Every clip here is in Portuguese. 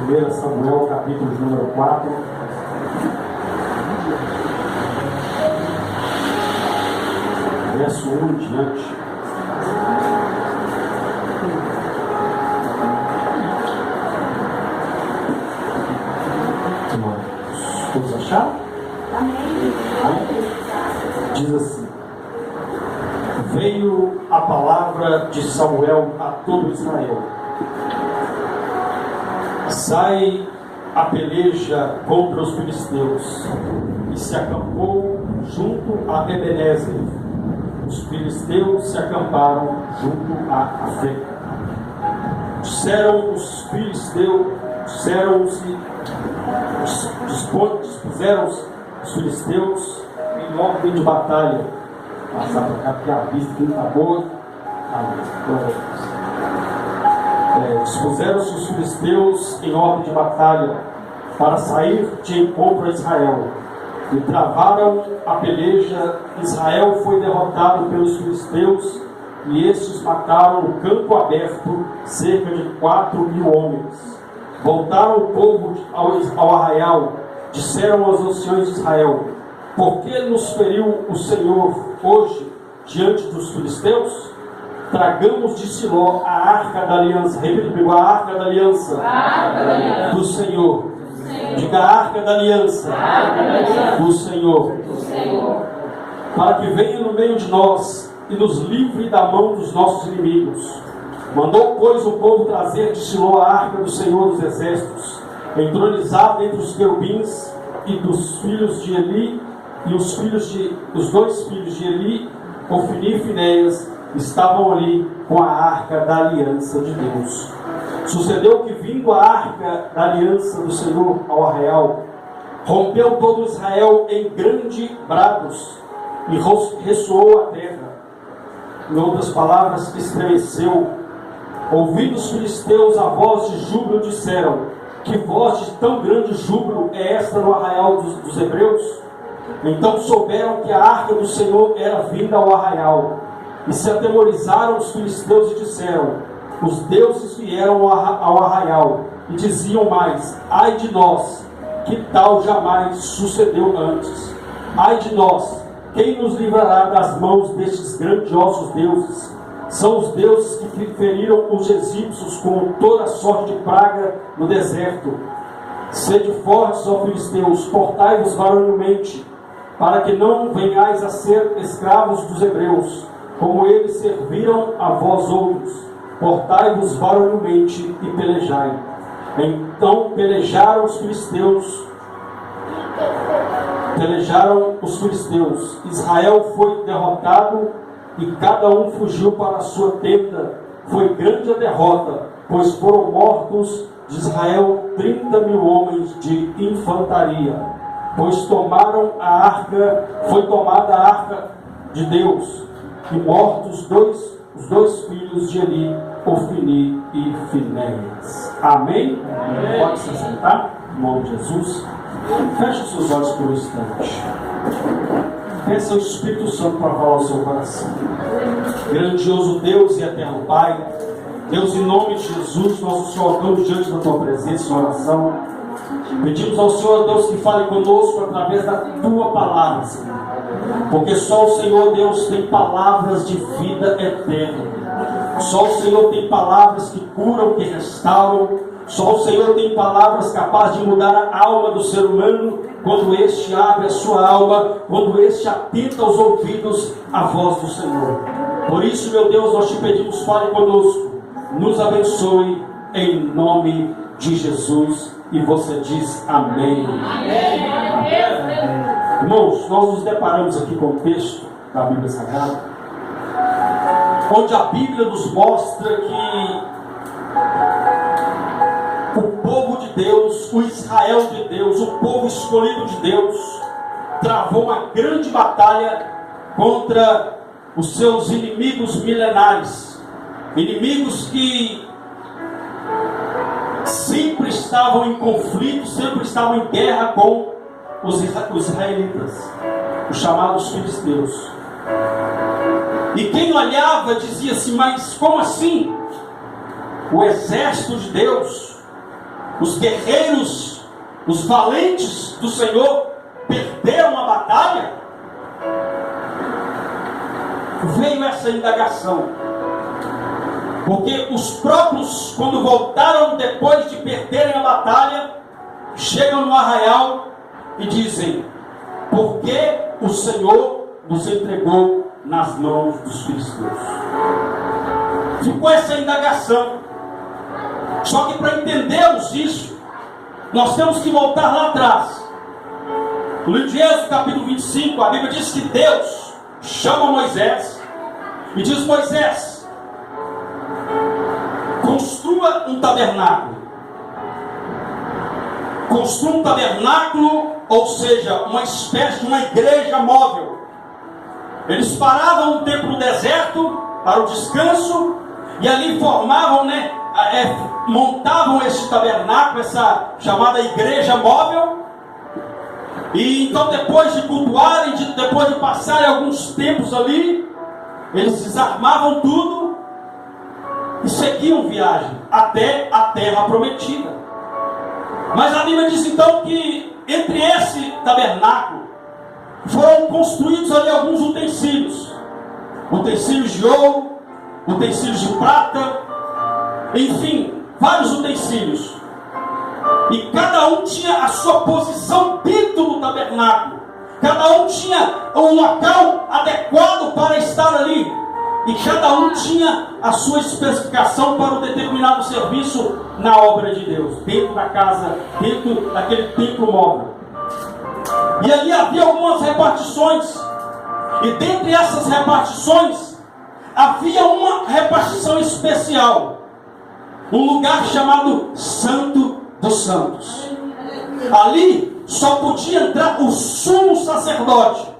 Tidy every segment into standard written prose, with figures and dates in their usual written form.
1 Samuel, capítulo número 4. Verso 1 em diante. Todos acharam? Amém. Diz assim: veio a palavra de Samuel a todo Israel: sai a peleja contra os filisteus. E se acampou junto a Ebenezer. Os filisteus se acamparam junto a Afeca. Dispuseram os filisteus em ordem de batalha. Passar para cá porque a vista aqui não está boa. Dispuseram-se os filisteus em ordem de batalha para sair de encontro a Israel. E travaram a peleja. Israel foi derrotado pelos filisteus, e estes mataram no campo aberto cerca de 4.000 homens. Voltaram o povo ao arraial, disseram aos anciões de Israel: por que nos feriu o Senhor hoje diante dos filisteus? Tragamos de Siló a arca da aliança. Repita comigo: a arca da aliança, do Senhor. Diga: a arca da aliança, do Senhor. Para que venha no meio de nós e nos livre da mão dos nossos inimigos. Mandou, pois, o povo trazer de Siló a arca do Senhor dos exércitos, entronizada entre os querubins, e dos filhos de Eli, e os dois filhos de Eli, Ofni e Finéias, estavam ali com a arca da aliança de Deus. Sucedeu que, vindo a arca da aliança do Senhor ao arraial, rompeu todo Israel em grandes brados, e ressoou a terra. Em outras palavras, estremeceu. Ouvindo os filisteus a voz de júbilo, disseram: que voz de tão grande júbilo é esta no arraial dos hebreus? Então souberam que a arca do Senhor era vinda ao arraial, e se atemorizaram os filisteus e disseram: os deuses vieram ao arraial. E diziam mais: ai de nós, que tal jamais sucedeu antes. Ai de nós, quem nos livrará das mãos destes grandiosos deuses? São os deuses que feriram os egípcios com toda sorte de praga no deserto. Sede fortes, ó filisteus, portai-vos varonilmente, para que não venhais a ser escravos dos hebreus, como eles serviram a vós outros. Portai-vos varonilmente e pelejai. Então pelejaram os filisteus. Israel foi derrotado, e cada um fugiu para a sua tenda. Foi grande a derrota, pois foram mortos de Israel 30.000 homens de infantaria. Pois foi tomada a arca de Deus, e mortos os dois filhos de Eli, Ofni e Finéias. Amém? Amém. Pode se sentar, em nome de Jesus. Feche os seus olhos por um instante. Peça ao Espírito Santo para falar ao seu coração. Grandioso Deus e eterno Pai, Deus, em nome de Jesus, nós te colocamos diante da tua presença em oração. Pedimos ao Senhor, Deus, que fale conosco através da tua palavra, Senhor. Porque só o Senhor, Deus, tem palavras de vida eterna. Só o Senhor tem palavras que curam, que restauram. Só o Senhor tem palavras capazes de mudar a alma do ser humano, quando este abre a sua alma, quando este atenta aos ouvidos à voz do Senhor. Por isso, meu Deus, nós te pedimos, fale conosco, nos abençoe, em nome de Jesus. E você diz amém. Amém. Amém. Irmãos, nós nos deparamos aqui com o texto da Bíblia Sagrada, onde a Bíblia nos mostra que o povo de Deus, o Israel de Deus, o povo escolhido de Deus, travou uma grande batalha contra os seus inimigos milenares, inimigos que sempre estavam em conflito, sempre estavam em guerra com os israelitas, os chamados filisteus. E quem olhava dizia assim: mas como assim? O exército de Deus, os guerreiros, os valentes do Senhor perderam a batalha, veio essa indagação. Porque os próprios, quando voltaram depois de perderem a batalha, chegam no arraial e dizem: por que o Senhor nos entregou nas mãos dos filisteus? Ficou essa indagação. Só que para entendermos isso, nós temos que voltar lá atrás. No livro de Êxodo, capítulo 25, a Bíblia diz que Deus chama Moisés e diz: Moisés, construa um tabernáculo. Construa um tabernáculo, ou seja, uma espécie de uma igreja móvel. Eles paravam um tempo no deserto para o descanso e ali formavam, montavam esse tabernáculo, essa chamada igreja móvel. E então, depois de cultuarem, depois de passarem alguns tempos ali, eles desarmavam tudo e seguiam viagem até a terra prometida. Mas a Bíblia diz então que entre esse tabernáculo foram construídos ali alguns utensílios. Utensílios de ouro, utensílios de prata, enfim, vários utensílios. E cada um tinha a sua posição dentro do tabernáculo. Cada um tinha um local adequado para estar ali. E cada um tinha a sua especificação para um determinado serviço na obra de Deus, dentro da casa, dentro daquele templo móvel. E ali havia algumas repartições. E dentre essas repartições, havia uma repartição especial. Um lugar chamado Santo dos Santos. Ali só podia entrar o sumo sacerdote.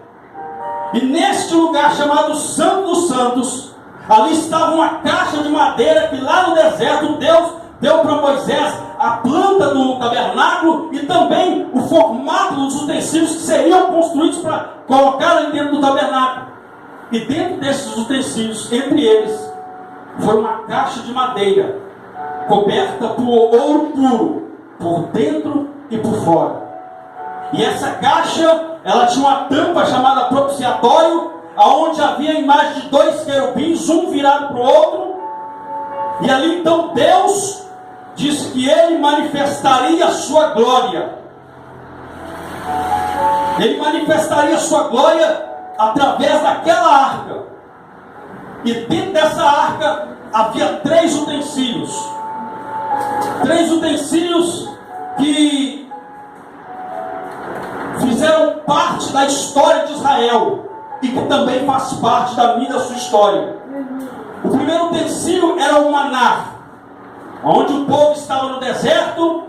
E neste lugar chamado Santo dos Santos, ali estava uma caixa de madeira que lá no deserto Deus deu para Moisés a planta do tabernáculo e também o formato dos utensílios que seriam construídos para colocar ali dentro do tabernáculo. E dentro desses utensílios, entre eles, foi uma caixa de madeira coberta por ouro puro, por dentro e por fora. E essa caixa, ela tinha uma tampa chamada propiciatório, aonde havia a imagem de dois querubins, um virado para o outro. E ali então Deus disse que Ele manifestaria a sua glória. Ele manifestaria a sua glória através daquela arca. E dentro dessa arca havia 3 utensílios. 3 utensílios que fizeram parte da história de Israel e que também faz parte da minha e da sua história. O primeiro utensílio era o maná, onde o povo estava no deserto.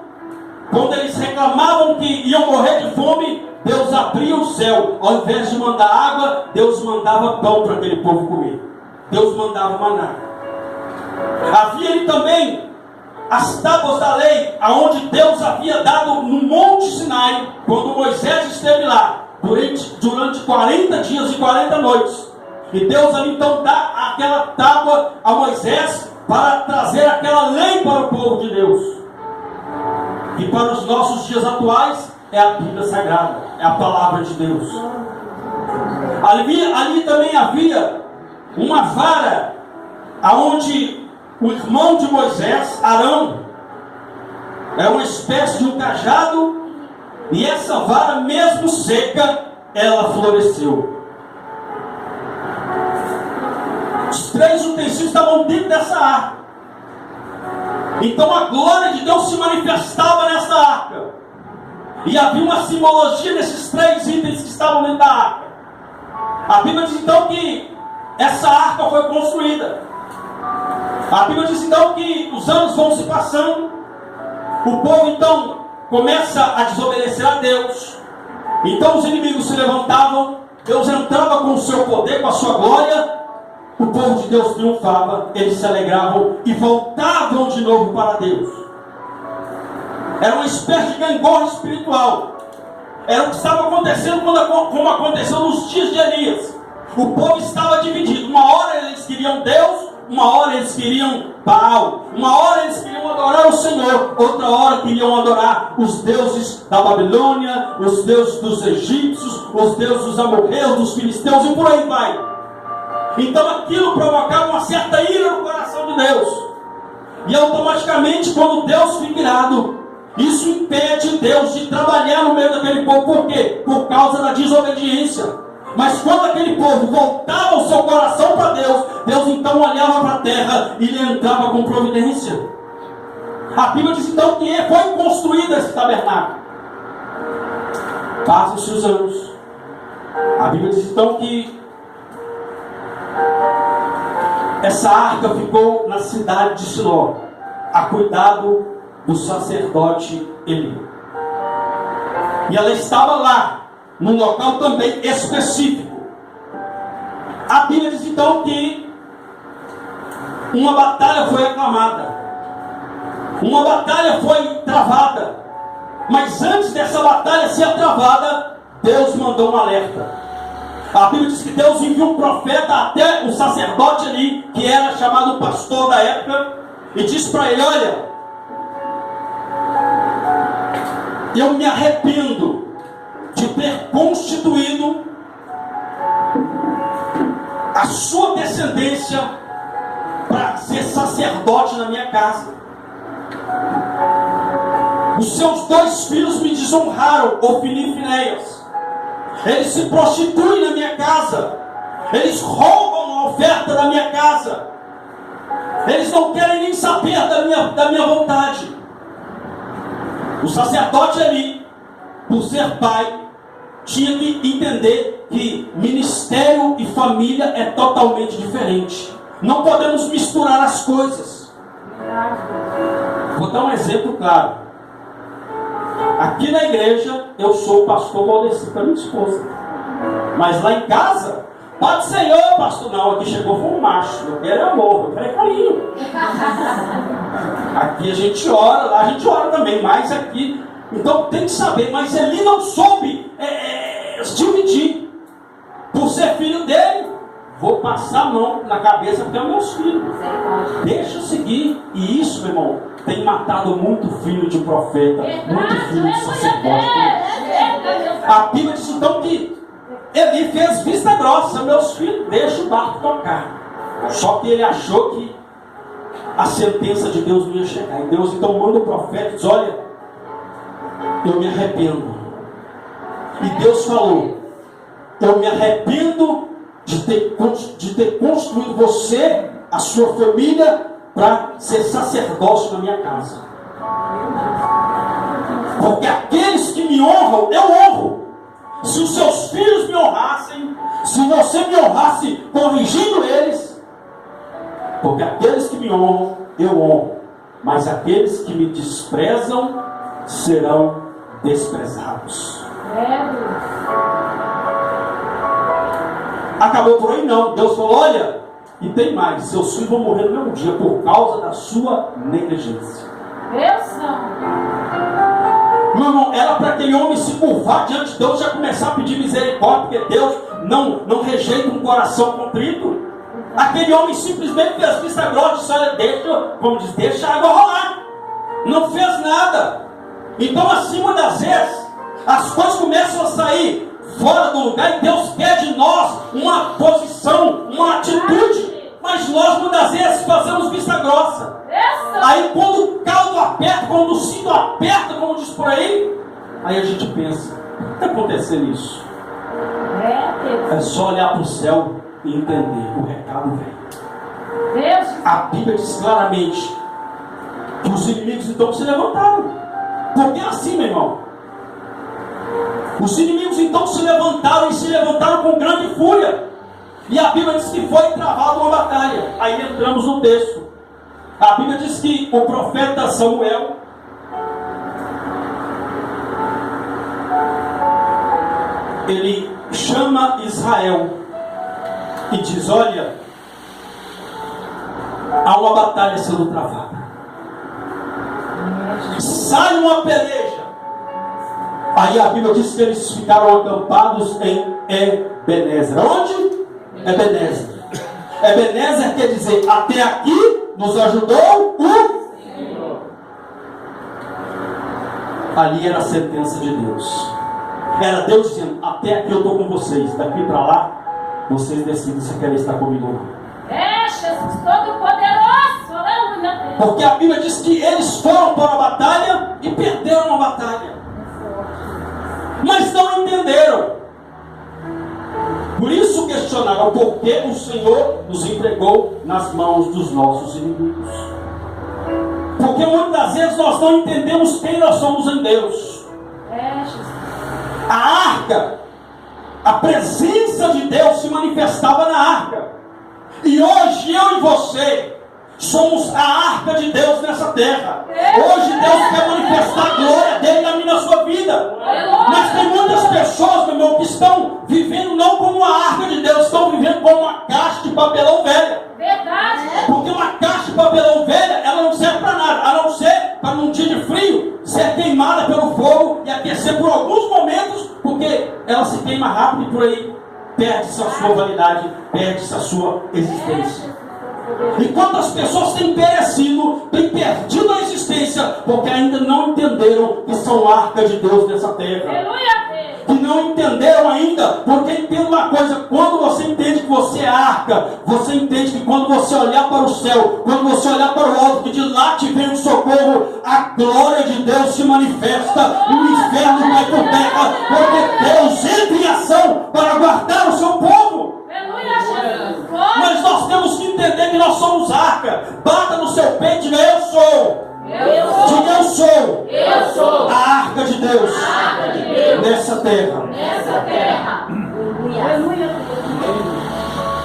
Quando eles reclamavam que iam morrer de fome, Deus abria o céu. Ao invés de mandar água, Deus mandava pão para aquele povo comer. Deus mandava maná. Havia ali também as tábuas da lei, aonde Deus havia dado no Monte Sinai, quando Moisés esteve lá, durante 40 dias e 40 noites. E Deus ali então dá aquela tábua a Moisés para trazer aquela lei para o povo de Deus. E para os nossos dias atuais, é a Bíblia Sagrada, é a palavra de Deus. Ali também havia uma vara, aonde o irmão de Moisés, Arão, era uma espécie de um cajado, e essa vara, mesmo seca, ela floresceu. Os 3 utensílios estavam dentro dessa arca. Então a glória de Deus se manifestava nessa arca. E havia uma simbologia nesses 3 itens que estavam dentro da arca. A Bíblia diz então que essa arca foi construída. A Bíblia diz então que os anos vão se passando. O povo então começa a desobedecer a Deus. Então os inimigos se levantavam. Deus entrava com o seu poder, com a sua glória. O povo de Deus triunfava. Eles se alegravam e voltavam de novo para Deus. Era uma espécie de gangorra espiritual. Era o que estava acontecendo como aconteceu nos dias de Elias. O povo estava dividido. Uma hora eles queriam Deus, Uma hora eles queriam Baal, uma hora eles queriam adorar o Senhor, outra hora queriam adorar os deuses da Babilônia, os deuses dos egípcios, os deuses dos amorreus, dos filisteus e por aí vai. Então aquilo provocava uma certa ira no coração de Deus. E automaticamente, quando Deus fica irado, isso impede Deus de trabalhar no meio daquele povo. Por quê? Por causa da desobediência. Mas quando aquele povo voltava o seu coração para Deus, Deus então olhava para a terra e ele entrava com providência. A Bíblia diz então que foi construído esse tabernáculo. Passam-se os anos. A Bíblia diz então que essa arca ficou na cidade de Siló, a cuidado do sacerdote Eli. E ela estava lá, num local também específico. A Bíblia diz então que uma batalha foi aclamada, uma batalha foi travada, mas antes dessa batalha ser travada, Deus mandou um alerta. A Bíblia diz que Deus enviou um profeta até o sacerdote ali, que era chamado pastor da época, e disse para ele: olha, eu me arrependo de ter constituído a sua descendência para ser sacerdote na minha casa. Os seus 2 filhos me desonraram, Ofni e Finéias. Eles se prostituem na minha casa. Eles roubam a oferta da minha casa. Eles não querem nem saber da minha vontade. O sacerdote ali, por ser pai, tinha que entender que ministério e família é totalmente diferente. Não podemos misturar as coisas. Vou dar um exemplo claro. Aqui na igreja, eu sou o pastor Valdeci para minha esposa. Mas lá em casa, pode ser eu, pastor. Não, aqui chegou foi um macho. Eu quero amor, eu quero carinho. Aqui a gente ora, lá a gente ora também, mas aqui. Então tem que saber, mas ele não soube dividir. Por ser filho dele, vou passar a mão na cabeça porque é meus filhos. Deixa eu seguir. E isso, meu irmão, tem matado muito filho de profeta, muito filho de sacerdote. A Bíblia diz então que ele fez vista grossa: meus filhos, deixa o barco tocar. Só que ele achou que a sentença de Deus não ia chegar. E Deus então manda o profeta e diz: olha, eu me arrependo. E Deus falou: eu me arrependo de ter construído você, a sua família, para ser sacerdócio na minha casa. Porque aqueles que me honram, eu honro. Se os seus filhos me honrassem, se você me honrasse corrigindo eles, porque aqueles que me honram, eu honro. Mas aqueles que me desprezam serão desprezados. Acabou por aí? Não. Deus falou: olha, e tem mais, seus filhos vão morrer no mesmo dia por causa da sua negligência. Meu irmão, era para aquele homem se curvar diante de Deus, já começar a pedir misericórdia, porque Deus não rejeita um coração contrito. Aquele homem simplesmente fez vista grossa e disse: olha, deixa a água rolar. Não fez nada. Então, assim, muitas vezes, as coisas começam a sair fora do lugar e Deus quer de nós uma posição, uma atitude. Mas nós muitas vezes fazemos vista grossa. Aí quando o caldo aperta, quando o cinto aperta, como diz por aí, aí a gente pensa: o que está acontecendo isso? É só olhar para o céu e entender, o recado vem. A Bíblia diz claramente que os inimigos então se levantaram. Porque é assim, meu irmão. Os inimigos então se levantaram, e se levantaram com grande fúria. E a Bíblia diz que foi travada uma batalha. Aí entramos no texto. A Bíblia diz que o profeta Samuel, ele chama Israel e diz: olha, há uma batalha sendo travada. Sai uma peleja. Aí a Bíblia diz que eles ficaram acampados em Ebenezer. Onde? Ebenezer. Ebenezer quer dizer, até aqui nos ajudou o Senhor. Ali era a sentença de Deus. Era Deus dizendo, até aqui eu estou com vocês, daqui para lá, vocês decidem se querem estar comigo ou não. Jesus Todo-Poderoso, aleluia. Porque a Bíblia diz que eles foram para a batalha e perderam a batalha. Mas não entenderam. Por isso questionaram por que o Senhor nos entregou nas mãos dos nossos inimigos. Porque muitas das vezes nós não entendemos quem nós somos em Deus. A arca, a presença de Deus se manifestava na arca. E hoje eu e você somos a arca de Deus nessa terra. Hoje Deus quer manifestar a glória dele na minha sua vida. Mas tem muitas pessoas, meu irmão, que estão vivendo não como uma arca de Deus, estão vivendo como uma caixa de papelão velha. Verdade. Porque uma caixa de papelão velha, ela não serve para nada, a não ser para num dia de frio ser queimada pelo fogo e aquecer por alguns momentos, porque ela se queima rápido e por aí perde-se a sua validade, perde-se a sua existência. E quantas pessoas têm perecido, têm perdido a existência, porque ainda não entenderam que são arca de Deus nessa terra. Que não entenderam ainda, porque entenda uma coisa, quando você entende que você é arca, você entende que quando você olhar para o céu, quando você olhar para o alto, que de lá te vem o socorro, a glória de Deus se manifesta e o inferno vai por terra, porque Deus entra em ação para guardar o seu povo. Mas nós temos que entender que nós somos arca. Bata no seu peito e diga, eu sou. Diga, eu sou a arca de Deus, nessa terra.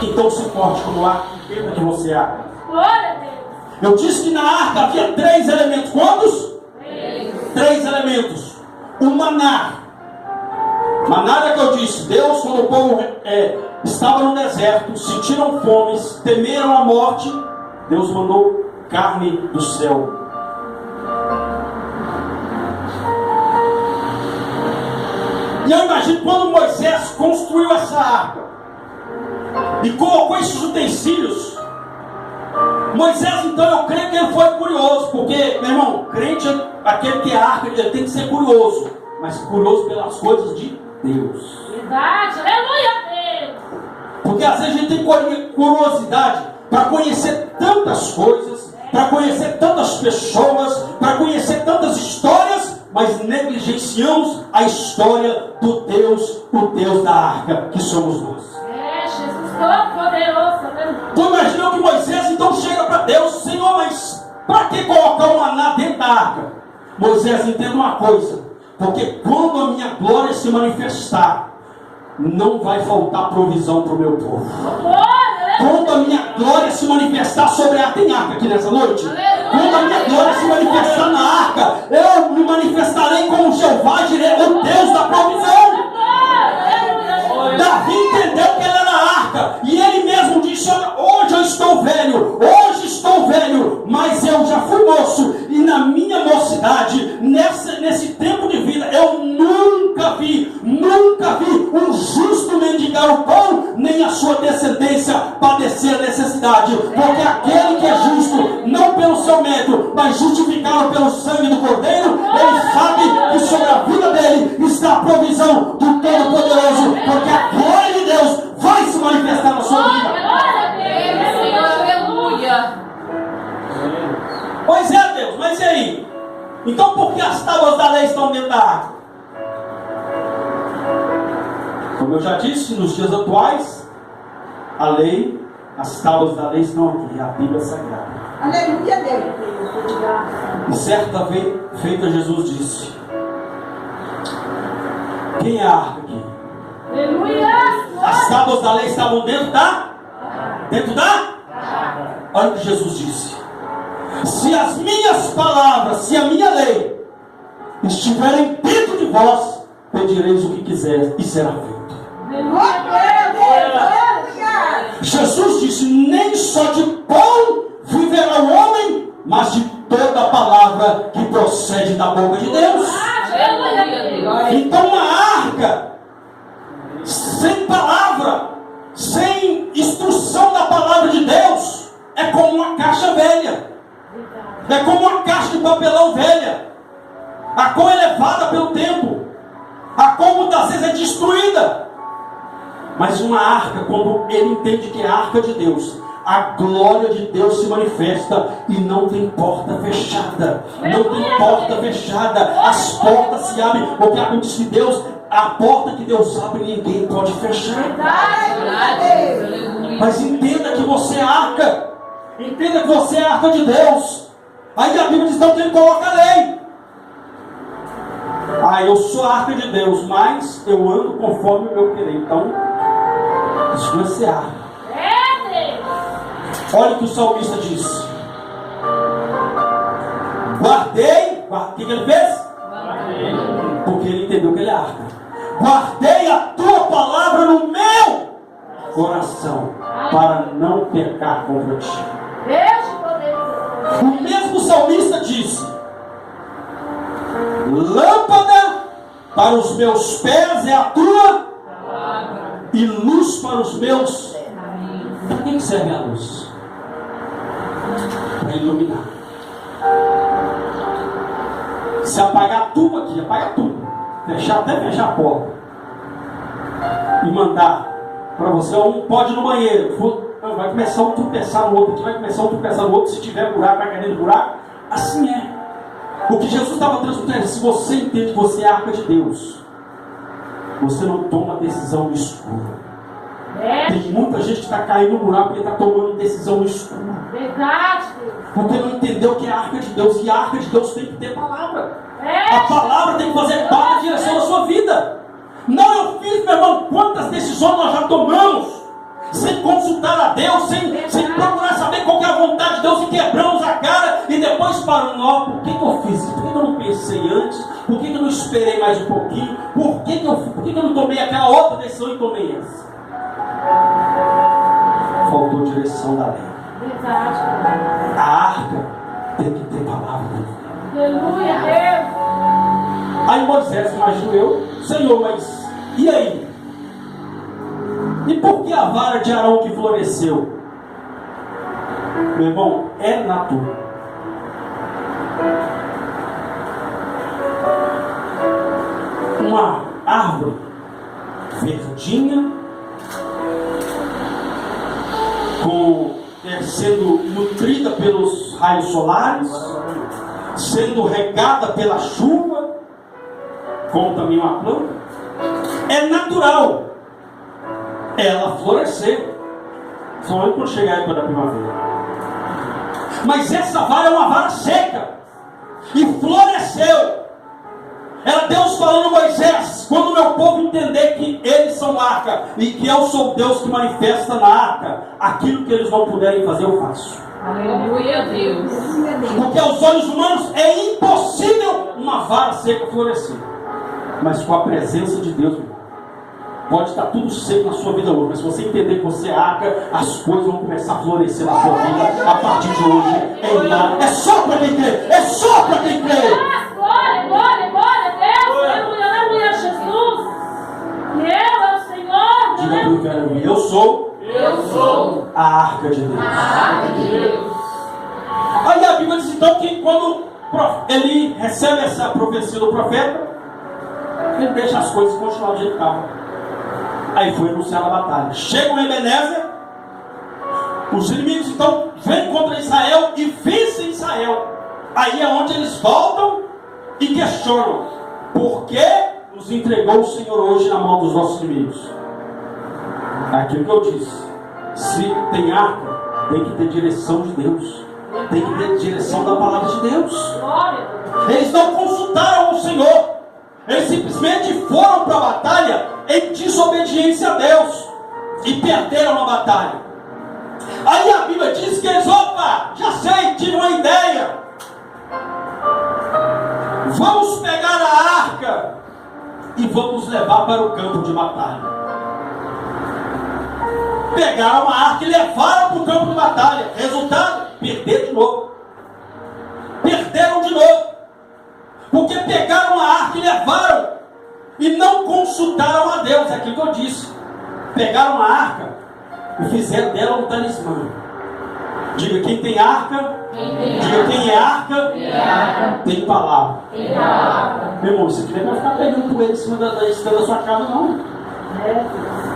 Então se porte como arca, entenda que você é arca. Eu disse que na arca havia 3 elementos. Quantos? 3 elementos. O maná. Maná é que eu disse, Deus, quando o povo estava no deserto, sentiram fome, temeram a morte, Deus mandou carne do céu. E eu imagino quando Moisés construiu essa arca e colocou esses utensílios, Moisés, então, eu creio que ele foi curioso, porque, meu irmão, crente, aquele que é arca, ele tem que ser curioso, mas curioso pelas coisas de Deus. Verdade, aleluia. Porque às vezes a gente tem curiosidade para conhecer tantas coisas, para conhecer tantas pessoas, para conhecer tantas histórias, mas negligenciamos a história do Deus, o Deus da arca, que somos nós. Jesus Todo-Poderoso. Tu imagina que Moisés então chega para Deus, Senhor, mas para que colocar o maná dentro da arca? Moisés, entenda uma coisa, porque quando a minha glória se manifestar, não vai faltar provisão para o meu povo. Quando a minha glória se manifestar sobre a arca, tem arca aqui nessa noite? Quando a minha glória se manifestar na arca, eu me manifestarei como Jeová, direi, o Deus da provisão. Davi entendeu que ele era a arca, e ele mesmo disse, olha, hoje eu estou velho, mas eu já fui moço, e na minha mocidade, nesse tempo de vida, eu nunca vi um justo mendigar o pão, nem a sua descendência padecer a necessidade, porque aquele que é justo, não pelo seu mérito, mas justificado pelo sangue do Cordeiro, ele sabe que sobre a vida dele está a provisão do Todo-Poderoso, porque a glória de Deus vai se manifestar na sua vida. Pois é, Deus, mas e aí? Então por que as tábuas da lei estão dentro da arca? Como eu já disse, nos dias atuais, a lei, as tábuas da lei estão aqui, a Bíblia Sagrada. Aleluia, Deus. E certa feita Jesus disse, quem é a arca aqui? As tábuas da lei estavam dentro da? Olha o que Jesus disse. Se as minhas palavras, se a minha lei estiverem dentro de vós, pedireis o que quiser e será feito. Jesus disse, nem só de pão viverá o homem, mas de toda a palavra que procede da boca de Deus. Então uma arca sem palavra, sem instrução da palavra de Deus, é como uma caixa velha. É como uma caixa de papelão velha, a qual é levada pelo tempo, a qual muitas vezes é destruída. Mas uma arca, quando ele entende que é a arca de Deus, a glória de Deus se manifesta e não tem porta fechada. Não tem porta fechada. As portas se abrem, porque a Bíblia diz que Deus, a porta que Deus abre, ninguém pode fechar. Mas entenda que você é arca. Entenda que você é a arca de Deus. Aí a Bíblia diz então que ele coloca a lei. Eu sou a arca de Deus, mas eu ando conforme o meu querer. Então, isso não é ser arca. Olha o que o salmista diz. Guardei. O que ele fez? Guardei. Porque ele entendeu que ele é arca. Guardei a tua palavra no meu coração, para não pecar contra ti. O mesmo salmista disse: lâmpada para os meus pés é a tua palavra, e luz para os meus. Para que serve a luz? Para iluminar. Se apagar tudo aqui, apagar tudo, até fechar a porta e mandar para você, um pode ir no banheiro, vai começar um tropeçar no outro aqui, vai começar um tropeçar no outro, se tiver buraco, vai cair dentro do buraco. Assim é. O que Jesus estava transmitindo é: se você entende que você é a arca de Deus, você não toma decisão no escuro. Tem muita gente que está caindo no buraco porque está tomando decisão no escuro. Verdade. Porque não entendeu que é a arca de Deus. E a arca de Deus tem que ter palavra. A palavra tem que fazer parte da direção da sua vida. Não, eu fiz, meu irmão, quantas decisões nós já tomamos sem consultar a Deus, sem procurar saber qual que é a vontade de Deus, e quebramos a cara e depois paramos. Por que eu fiz isso? Por que eu não pensei antes? Por que eu não esperei mais um pouquinho? Por que eu não tomei aquela outra decisão e tomei essa? Faltou direção da lei. Verdade. A arca tem que ter palavra. Aleluia, Deus. Aí Moisés, imagino eu: Senhor, mas e aí? E por que a vara de Arão que floresceu? Meu irmão, é natural. Uma árvore verdinha, sendo nutrida pelos raios solares, sendo regada pela chuva, como também uma planta, é natural ela florescer, só quando chegar a época da primavera. Mas essa vara é uma vara seca e floresceu. Era Deus falando a Moisés: quando o meu povo entender que eles são arca e que eu sou Deus que manifesta na arca, aquilo que eles não puderem fazer, eu faço. Aleluia, Deus. Porque aos olhos humanos é impossível uma vara seca florescer. Mas com a presença de Deus, pode estar tudo seco na sua vida hoje, mas se você entender que você é arca, as coisas vão começar a florescer na sua vida a partir de hoje. É só para quem crê. É só para quem crê. Glória, glória, glória, Deus. Aleluia, aleluia, Jesus. Eu é o Senhor. Diga para mim: eu sou a arca de Deus. Aí a Bíblia diz então que quando ele recebe essa profecia do profeta, ele deixa as coisas continuar do jeito que estavam. Aí foi anunciada a batalha. Chega o Ebenezer, os inimigos então vêm contra Israel e vencem Israel. Aí é onde eles voltam e questionam: por que nos entregou o Senhor hoje na mão dos nossos inimigos? É aquilo que eu disse: se tem arca, tem que ter direção de Deus, tem que ter direção da palavra de Deus. Eles não consultaram o Senhor, eles simplesmente foram para a batalha em desobediência a Deus e perderam a batalha. Aí a Bíblia diz que eles: opa, já sei, tive uma ideia, vamos pegar a arca e vamos levar para o campo de batalha. Pegaram a arca e levaram para o campo de batalha. Resultado: perderam de novo. Perderam de novo. Porque pegaram a arca e levaram e não consultaram a Deus. É aquilo que eu disse. Pegaram a arca e fizeram dela um talismã. Diga, quem tem arca, diga, quem é arca, tem palavra. Meu irmão, isso aqui não vai ficar pegando poeira em cima da escada da sua casa, não.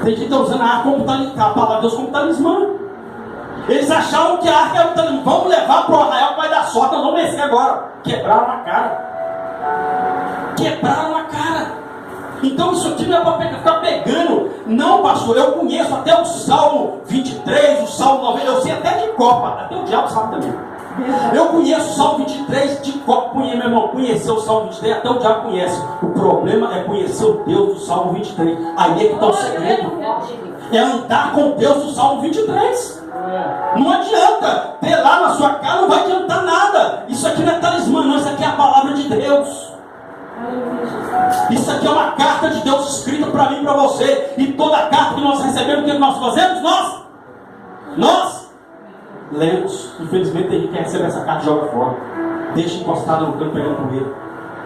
Tem gente que está usando a arca como talismã, a palavra de Deus como talismã. Eles achavam que a arca era um talismã. Vamos levar para o arraial que vai dar sorte, nós vamos vencer agora. Quebraram a cara. Quebraram a cara. Então isso aqui não é para ficar pegando. Não, pastor, eu conheço até o Salmo 23, o Salmo 90, eu sei até de copa, até o diabo sabe também. Eu conheço o Salmo 23 de copa, meu irmão, conhecer o Salmo 23, até o diabo conhece. O problema é conhecer o Deus do Salmo 23. Aí é que está o segredo. É andar com Deus do Salmo 23. Não adianta ter lá na sua casa, não vai adiantar nada. Isso aqui não é talismã, não, isso aqui é a palavra de Deus. Isso aqui é uma carta de Deus escrita para mim e para você. E toda carta que nós recebemos, o que nós fazemos? Nós lemos. Infelizmente tem gente que recebe essa carta e joga fora. Deixa encostada no canto pegando poeira.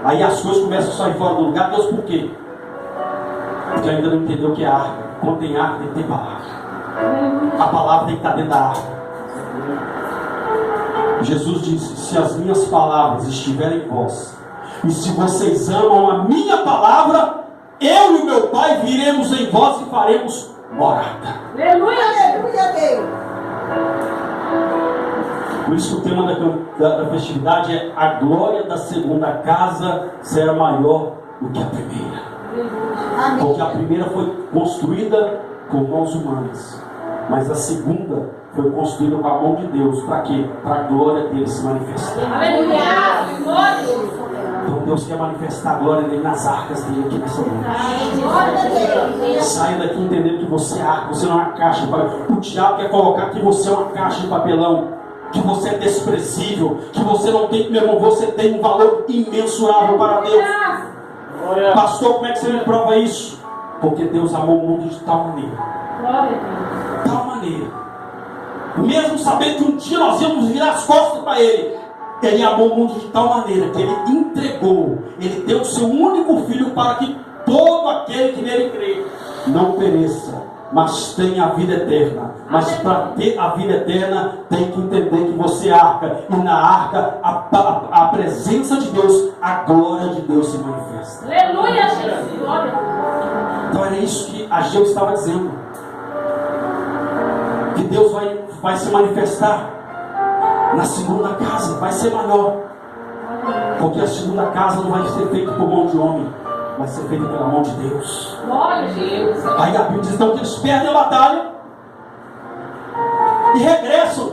Aí as coisas começam a sair fora do lugar. Deus, por quê? Porque ainda não entendeu o que é arca. Quando tem arca, tem que ter palavra. A palavra tem que estar dentro da arca. Jesus disse: se as minhas palavras estiverem em vós, e se vocês amam a minha palavra, eu e o meu Pai viremos em vós e faremos morada. Aleluia, aleluia, Deus. Por isso que o tema da festividade é: a glória da segunda casa será maior do que a primeira. Amém. Porque a primeira foi construída com mãos humanas, mas a segunda foi construída com a mão de Deus. Para quê? Para a glória dele se manifestar. aleluia, glória. Então Deus quer manifestar a glória dele nas arcas dele aqui nessa noite. Saia daqui entendendo que você é arca, você não é uma caixa. O diabo quer colocar que você é uma caixa de papelão, que você é desprezível, que você não tem, meu irmão, você tem um valor imensurável para Deus. Pastor, como é que você me prova isso? Porque Deus amou o mundo de tal maneira. Tal maneira. Mesmo sabendo que um dia nós íamos virar as costas para Ele, Ele amou o mundo de tal maneira que Ele entregou, Ele deu o seu único filho para que todo aquele que nele crê não pereça, mas tenha a vida eterna. Mas para ter a vida eterna, tem que entender que você é arca, e na arca a presença de Deus, a glória de Deus se manifesta. Aleluia, Jesus. Glória. Então era isso que Ageu estava dizendo, que Deus vai se manifestar na segunda casa, vai ser maior, porque a segunda casa não vai ser feita por mão de homem, vai ser feita pela mão de Deus. Glória a Deus. Aí a Bíblia diz então que eles perdem a batalha e regressam,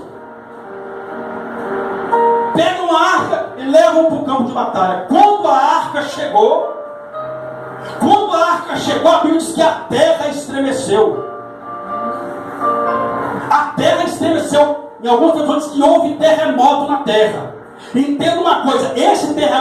pegam a arca e levam para o campo de batalha. Quando a arca chegou, a Bíblia diz que a terra estremeceu. A terra estremeceu. Em algumas pessoas diz que houve terremoto na terra. Entenda uma coisa: esse terremoto